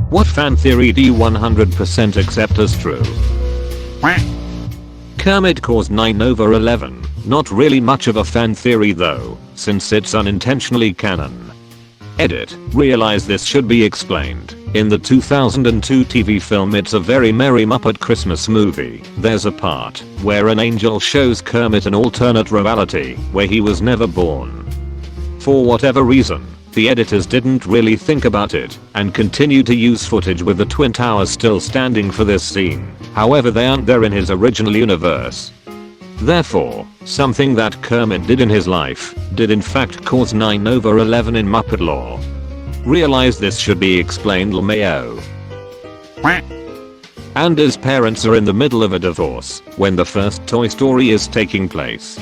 What fan theory do you 100% accept as true? Kermit caused 9/11. Not really much of a fan theory though, since it's unintentionally canon. Edit. Realize this should be explained. In the 2002 TV film It's a Very Merry Muppet Christmas Movie, there's a part where an angel shows Kermit an alternate reality where he was never born. For whatever reason, the editors didn't really think about it and continued to use footage with the Twin Towers still standing for this scene. However, they aren't there in his original universe. Therefore, something that Kermit did in his life did in fact cause 9/11 in Muppet lore. Realize this should be explained LMAO. And his parents are in the middle of a divorce when the first Toy Story is taking place.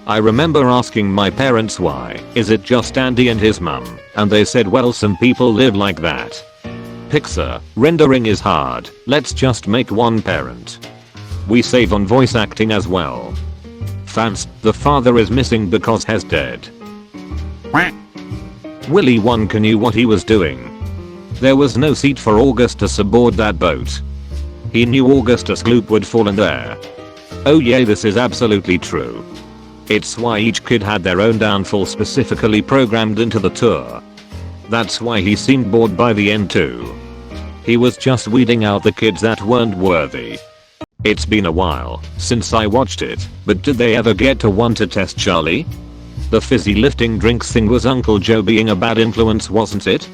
I remember asking my parents why is it just Andy and his mum, and they said well some people live like that. Pixar, rendering is hard, let's just make one parent. We save on voice acting as well. Fans, the father is missing because he's dead. Willy Wonka knew what he was doing. There was no seat for Augustus aboard that boat. He knew Augustus Gloop would fall in there. Oh yeah, this is absolutely true. It's why each kid had their own downfall specifically programmed into the tour. That's why he seemed bored by the end too. He was just weeding out the kids that weren't worthy. It's been a while since I watched it, but did they ever get to want to test Charlie? The fizzy lifting drinks thing was Uncle Joe being a bad influence, wasn't it?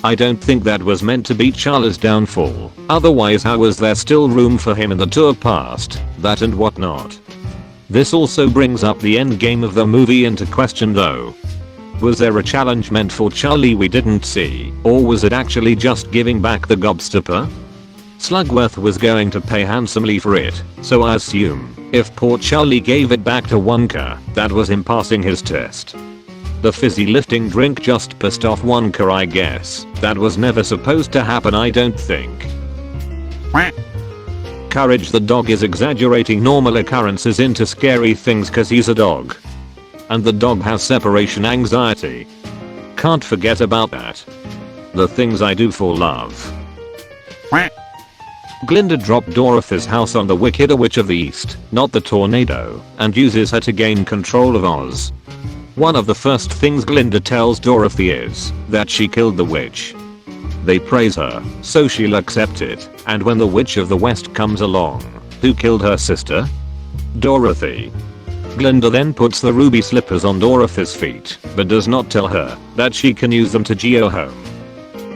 I don't think that was meant to be Charlie's downfall, otherwise how was there still room for him in the tour past that and whatnot? This also brings up the end game of the movie into question though. Was there a challenge meant for Charlie we didn't see, or was it actually just giving back the gobstopper? Slugworth was going to pay handsomely for it, so I assume if poor Charlie gave it back to Wonka, that was him passing his test. The fizzy lifting drink just pissed off Wonka, I guess. That was never supposed to happen, I don't think. Courage the dog is exaggerating normal occurrences into scary things cause he's a dog. And the dog has separation anxiety. Can't forget about that. The things I do for love. Glinda dropped Dorothy's house on the Wicked Witch of the East, not the tornado, and uses her to gain control of Oz. One of the first things Glinda tells Dorothy is that she killed the witch. They praise her, so she'll accept it, and when the Witch of the West comes along, who killed her sister? Dorothy. Glinda then puts the ruby slippers on Dorothy's feet, but does not tell her that she can use them to geo home.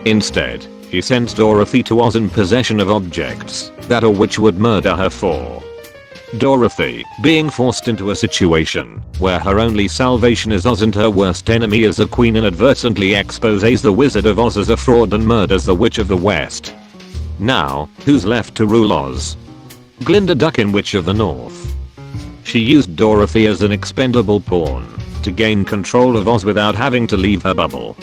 Instead, she sends Dorothy to Oz in possession of objects that a witch would murder her for. Dorothy, being forced into a situation where her only salvation is Oz and her worst enemy is a queen, inadvertently exposes the Wizard of Oz as a fraud and murders the Witch of the West. Now, who's left to rule Oz? Glinda Duckin, Witch of the North. She used Dorothy as an expendable pawn to gain control of Oz without having to leave her bubble.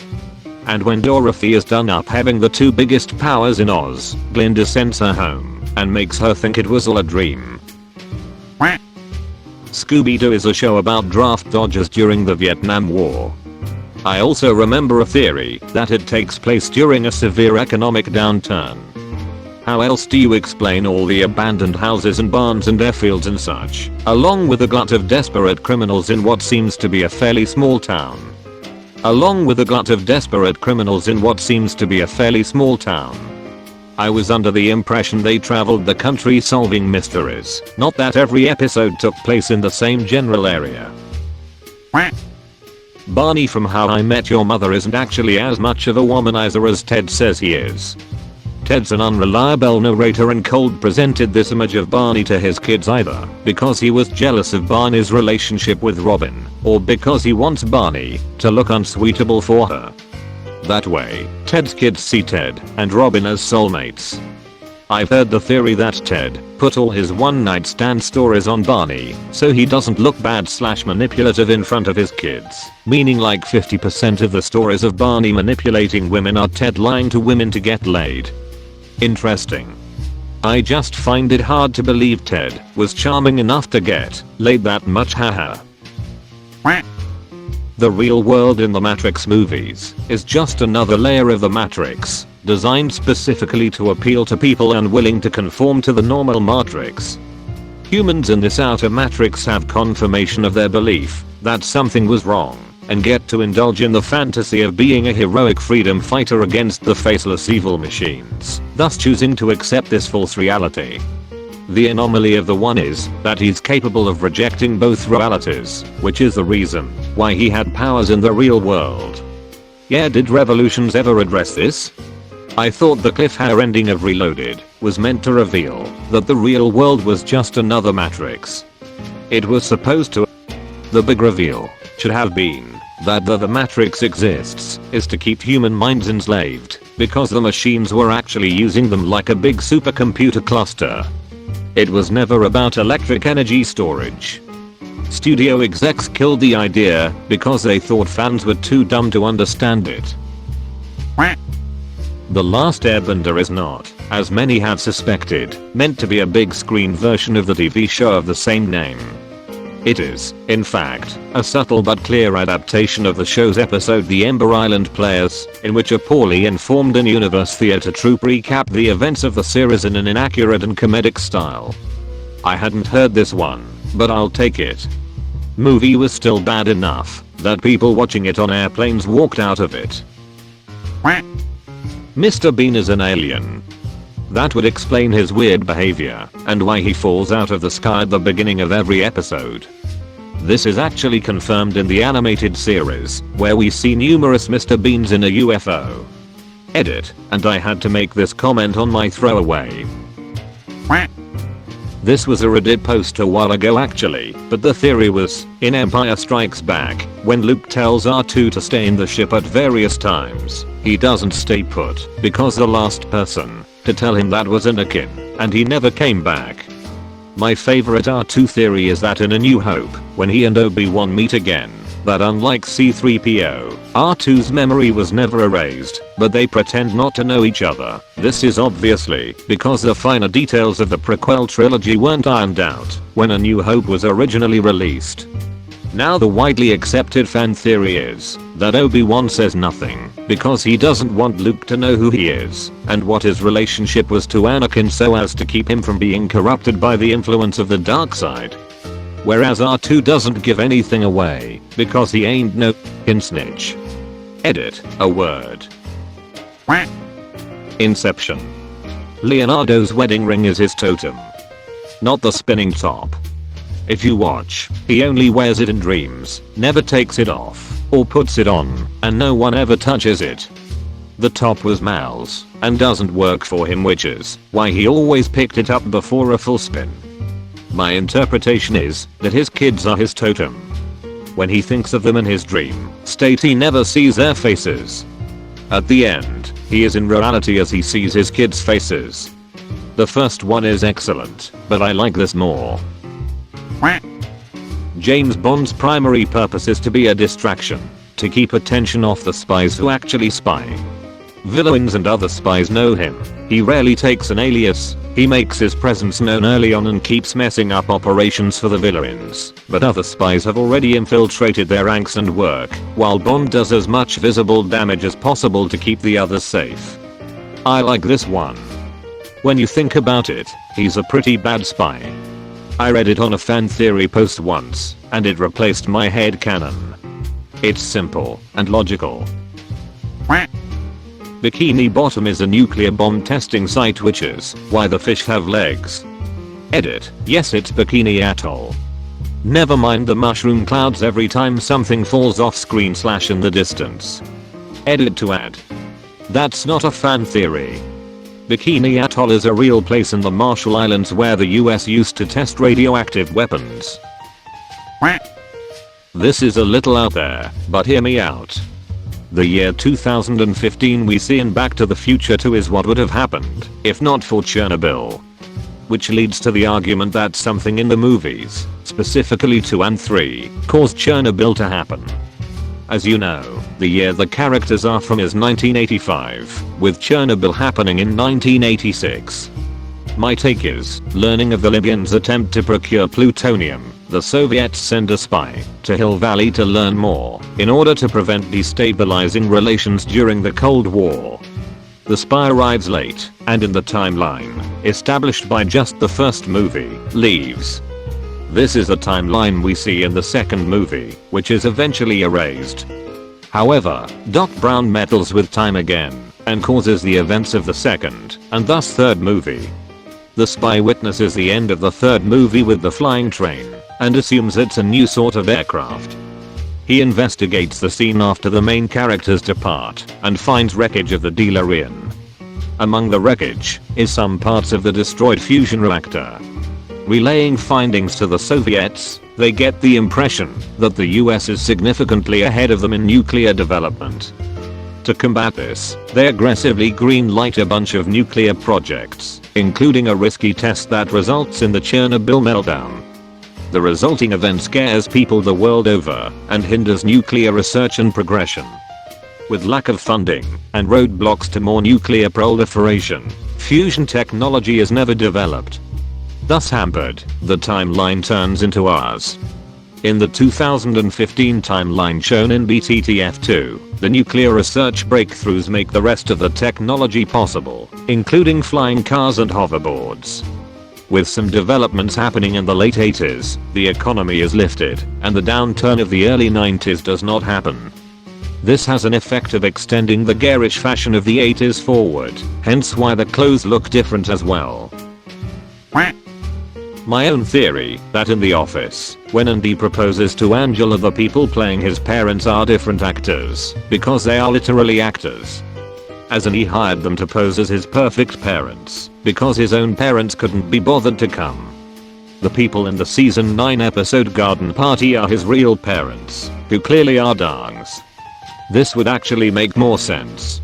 And when Dorothy is done up having the two biggest powers in Oz, Glinda sends her home and makes her think it was all a dream. Scooby-Doo is a show about draft dodgers during the Vietnam War. I also remember a theory that it takes place during a severe economic downturn. How else do you explain all the abandoned houses and barns and airfields and such, along with a glut of desperate criminals in what seems to be a fairly small town? I was under the impression they traveled the country solving mysteries, not that every episode took place in the same general area. Barney from How I Met Your Mother isn't actually as much of a womanizer as Ted says he is. Ted's an unreliable narrator, and Cold presented this image of Barney to his kids either because he was jealous of Barney's relationship with Robin, or because he wants Barney to look unsuitable for her. That way, Ted's kids see Ted and Robin as soulmates. I've heard the theory that Ted put all his one-night stand stories on Barney so he doesn't look bad/manipulative in front of his kids, meaning like 50% of the stories of Barney manipulating women are Ted lying to women to get laid. Interesting. I just find it hard to believe Ted was charming enough to get laid that much, haha. The real world in the Matrix movies is just another layer of the Matrix. designed specifically to appeal to people unwilling to conform to the normal matrix. Humans in this outer matrix have confirmation of their belief that something was wrong and get to indulge in the fantasy of being a heroic freedom fighter against the faceless evil machines, thus choosing to accept this false reality. The anomaly of the one is that he's capable of rejecting both realities, which is the reason why he had powers in the real world. Yeah, did Revolutions ever address this? I thought the cliffhanger ending of Reloaded was meant to reveal that the real world was just another matrix. It was supposed to. The big reveal should have been that the matrix exists is to keep human minds enslaved because the machines were actually using them like a big supercomputer cluster. It was never about electric energy storage. Studio execs killed the idea because they thought fans were too dumb to understand it. The Last Airbender is not, as many had suspected, meant to be a big screen version of the TV show of the same name. It is, in fact, a subtle but clear adaptation of the show's episode The Ember Island Players, in which a poorly informed in-universe theater troupe recapped the events of the series in an inaccurate and comedic style. I hadn't heard this one, but I'll take it. Movie was still bad enough that people watching it on airplanes walked out of it. Mr. Bean is an alien. That would explain his weird behavior and why he falls out of the sky at the beginning of every episode. This is actually confirmed in the animated series, where we see numerous Mr. Beans in a UFO. Edit, and I had to make this comment on my throwaway. This was a Reddit post a while ago actually, but the theory was, in Empire Strikes Back, when Luke tells R2 to stay in the ship at various times, he doesn't stay put because the last person to tell him that was Anakin, and he never came back. My favorite R2 theory is that in A New Hope, when he and Obi-Wan meet again, that unlike C-3PO, R2's memory was never erased, but they pretend not to know each other. This is obviously because the finer details of the prequel trilogy weren't ironed out when A New Hope was originally released. Now the widely accepted fan theory is that Obi-Wan says nothing because he doesn't want Luke to know who he is and what his relationship was to Anakin so as to keep him from being corrupted by the influence of the dark side. Whereas R2 doesn't give anything away because he ain't no f***ing snitch. Edit, a word. Inception. Leonardo's wedding ring is his totem, not the spinning top. If you watch, he only wears it in dreams, never takes it off, or puts it on, and no one ever touches it. The top was Mal's, and doesn't work for him, which is why he always picked it up before a full spin. My interpretation is that his kids are his totem. When he thinks of them in his dream state, he never sees their faces. At the end, he is in reality as he sees his kids' faces. The first one is excellent, but I like this more. James Bond's primary purpose is to be a distraction, to keep attention off the spies who actually spy. Villains and other spies know him. He rarely takes an alias. He makes his presence known early on and keeps messing up operations for the villains, but other spies have already infiltrated their ranks and work, while Bond does as much visible damage as possible to keep the others safe. I like this one. When you think about it, he's a pretty bad spy. I read it on a fan theory post once, and it replaced my headcanon. It's simple and logical. Bikini Bottom is a nuclear bomb testing site, which is why the fish have legs. Edit, yes, it's Bikini Atoll. Never mind the mushroom clouds every time something falls off screen / in the distance. Edit to add. That's not a fan theory. Bikini Atoll is a real place in the Marshall Islands where the US used to test radioactive weapons. This is a little out there, but hear me out. The year 2015 we see in Back to the Future 2 is what would have happened if not for Chernobyl. Which leads to the argument that something in the movies, specifically 2 and 3, caused Chernobyl to happen. As you know, the year the characters are from is 1985, with Chernobyl happening in 1986. My take is, learning of the Libyans' attempt to procure plutonium, the Soviets send a spy to Hill Valley to learn more, in order to prevent destabilizing relations during the Cold War. The The spy arrives late, and in the timeline, established by just the first movie, leaves. This is a timeline we see in the second movie, which is eventually erased. However, Doc Brown meddles with time again, and causes the events of the second, and thus third movie. The spy witnesses the end of the third movie with the flying train, and assumes it's a new sort of aircraft. He investigates the scene after the main characters depart, and finds wreckage of the DeLorean. Among the wreckage, is some parts of the destroyed fusion reactor. Relaying findings to the Soviets, they get the impression that the US is significantly ahead of them in nuclear development. To combat this, they aggressively green-light a bunch of nuclear projects, including a risky test that results in the Chernobyl meltdown. The resulting event scares people the world over and hinders nuclear research and progression. With lack of funding and roadblocks to more nuclear proliferation, fusion technology is never developed. Thus hampered, the timeline turns into ours. In the 2015 timeline shown in BTTF2, the nuclear research breakthroughs make the rest of the technology possible, including flying cars and hoverboards. With some developments happening in the late 80s, the economy is lifted, and the downturn of the early 90s does not happen. This has an effect of extending the garish fashion of the 80s forward, hence why the clothes look different as well. My own theory, that in The Office, when Andy proposes to Angela, the people playing his parents are different actors, because they are literally actors. As in, he hired them to pose as his perfect parents, because his own parents couldn't be bothered to come. The people in the season 9 episode Garden Party are his real parents, who clearly are dongs. This would actually make more sense.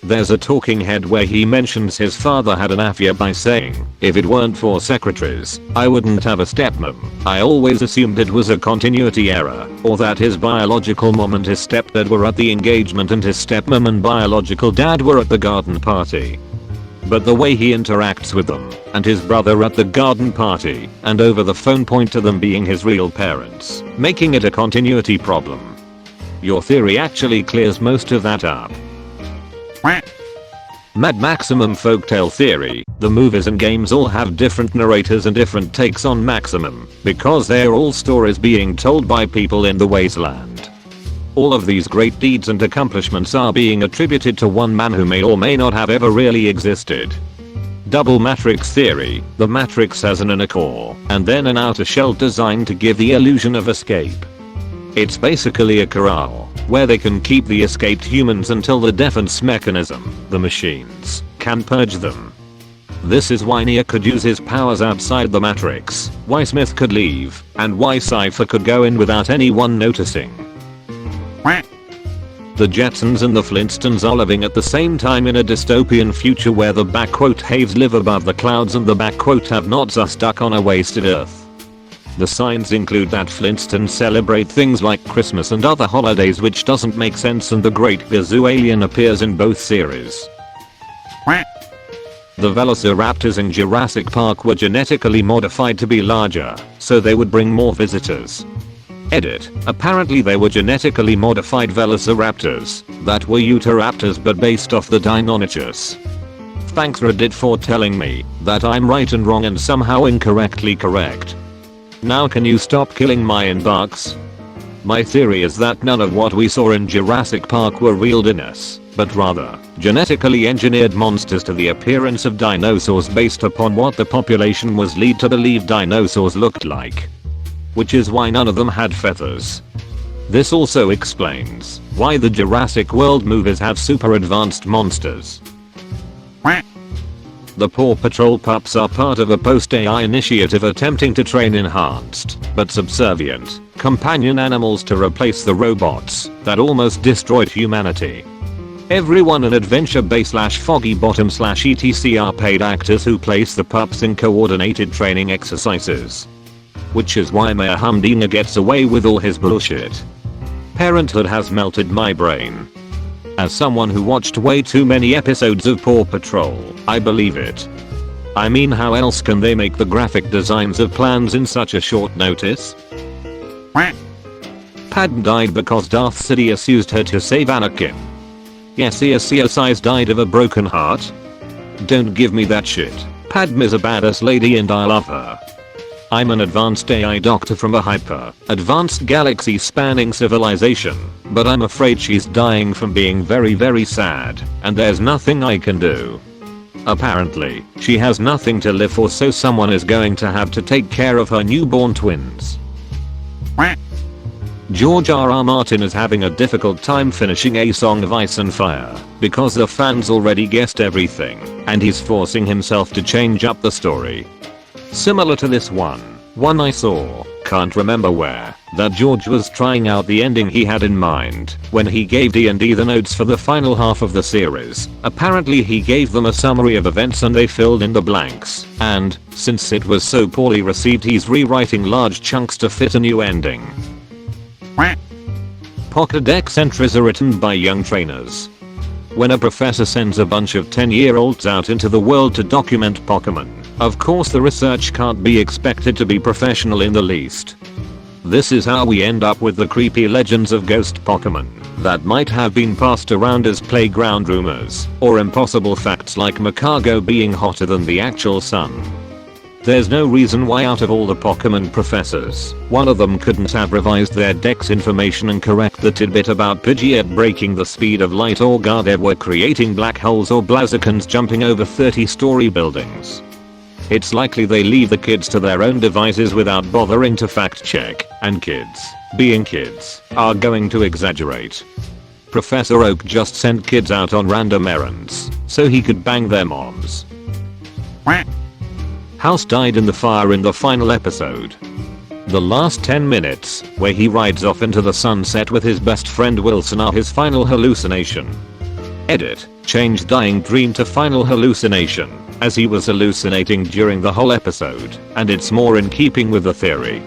There's a talking head where he mentions his father had an affair by saying, "If it weren't for secretaries, I wouldn't have a stepmom. I always assumed it was a continuity error, or that his biological mom and his stepdad were at the engagement and his stepmom and biological dad were at the garden party." But the way he interacts with them, and his brother at the garden party, and over the phone point to them being his real parents, making it a continuity problem. Your theory actually clears most of that up. Mad Maximum Folktale Theory. The movies and games all have different narrators and different takes on Maximum, because they're all stories being told by people in the wasteland. All of these great deeds and accomplishments are being attributed to one man who may or may not have ever really existed. Double Matrix Theory. The Matrix has an inner core, and then an outer shell designed to give the illusion of escape. It's basically a corral, where they can keep the escaped humans until the defense mechanism, the machines, can purge them. This is why Neo could use his powers outside the Matrix, why Smith could leave, and why Cypher could go in without anyone noticing. The Jetsons and the Flintstones are living at the same time in a dystopian future where the "haves live above the clouds and the "have-nots are stuck on a wasted earth." The signs include that Flintstones celebrate things like Christmas and other holidays, which doesn't make sense, and the Great Gazoo alien appears in both series. The velociraptors in Jurassic Park were genetically modified to be larger, so they would bring more visitors. Edit. Apparently they were genetically modified velociraptors that were Utahraptors but based off the Deinonychus. Thanks Reddit for telling me that I'm right and wrong and somehow incorrectly correct. Now can you stop killing my inbox? My theory is that none of what we saw in Jurassic Park were real dinosaurs, but rather genetically engineered monsters to the appearance of dinosaurs based upon what the population was led to believe dinosaurs looked like. Which is why none of them had feathers. This also explains why the Jurassic World movies have super advanced monsters. The Paw Patrol pups are part of a post-AI initiative attempting to train enhanced, but subservient, companion animals to replace the robots that almost destroyed humanity. Everyone in Adventure Bay/Foggy Bottom/etc are paid actors who place the pups in coordinated training exercises. Which is why Mayor Humdina gets away with all his bullshit. Parenthood has melted my brain. As someone who watched way too many episodes of Paw Patrol, I believe it. I mean, how else can they make the graphic designs of plans in such a short notice? Padme died because Darth Sidious used her to save Anakin. Yes, Size died of a broken heart. Don't give me that shit. Padme's a badass lady and I love her. I'm an advanced AI doctor from a advanced galaxy spanning civilization, but I'm afraid she's dying from being very sad, and there's nothing I can do. Apparently, she has nothing to live for, so someone is going to have to take care of her newborn twins. George R.R. Martin is having a difficult time finishing A Song of Ice and Fire because the fans already guessed everything, and he's forcing himself to change up the story. Similar to this one I saw, can't remember where, that George was trying out the ending he had in mind when he gave D&D the notes for the final half of the series. Apparently he gave them a summary of events and they filled in the blanks, and since it was so poorly received he's rewriting large chunks to fit a new ending. Pokédex entries are written by young trainers. When a professor sends a bunch of 10-year-olds out into the world to document Pokemon, of course the research can't be expected to be professional in the least. This is how we end up with the creepy legends of ghost Pokemon that might have been passed around as playground rumors, or impossible facts like Makago being hotter than the actual sun. There's no reason why out of all the Pokemon professors, one of them couldn't have revised their dex information and correct the tidbit about Pidgeot breaking the speed of light or Gardevoir creating black holes or Blaziken's jumping over 30-story buildings. It's likely they leave the kids to their own devices without bothering to fact check, and kids, being kids, are going to exaggerate. Professor Oak just sent kids out on random errands so he could bang their moms. House died in the fire in the final episode. The last 10 minutes, where he rides off into the sunset with his best friend Wilson, are his final hallucination. Edit, change dying dream to final hallucination, as he was hallucinating during the whole episode, and it's more in keeping with the theory.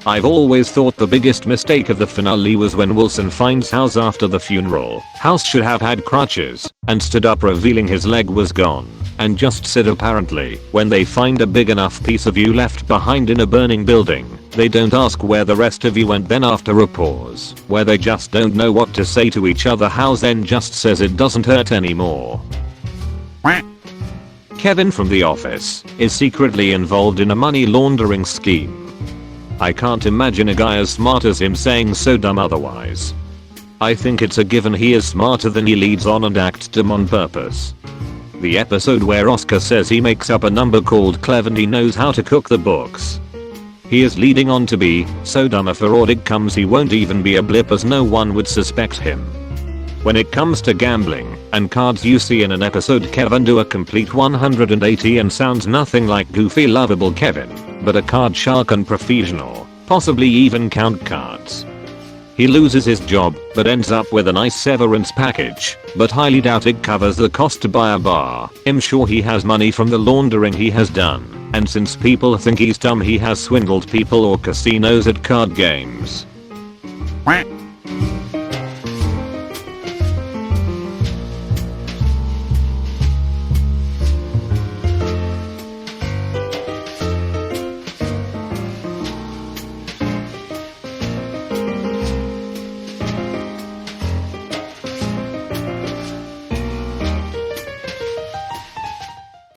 I've always thought the biggest mistake of the finale was when Wilson finds House after the funeral. House should have had crutches, and stood up revealing his leg was gone, and just said apparently, when they find a big enough piece of you left behind in a burning building, they don't ask where the rest of you went. Then after a pause, where they just don't know what to say to each other, House then just says it doesn't hurt anymore. Kevin from The Office is secretly involved in a money laundering scheme. I can't imagine a guy as smart as him saying so dumb otherwise. I think it's a given he is smarter than he leads on and acts dumb on purpose. The episode where Oscar says he makes up a number called Clev and he knows how to cook the books. He is leading on to be so dumb if a audit comes he won't even be a blip, as no one would suspect him. When it comes to gambling and cards, you see in an episode Kevin do a complete 180 and sounds nothing like goofy lovable Kevin, but a card shark and professional, possibly even count cards. He loses his job, but ends up with a nice severance package, but highly doubt it covers the cost to buy a bar. I'm sure he has money from the laundering he has done, and since people think he's dumb he has swindled people or casinos at card games.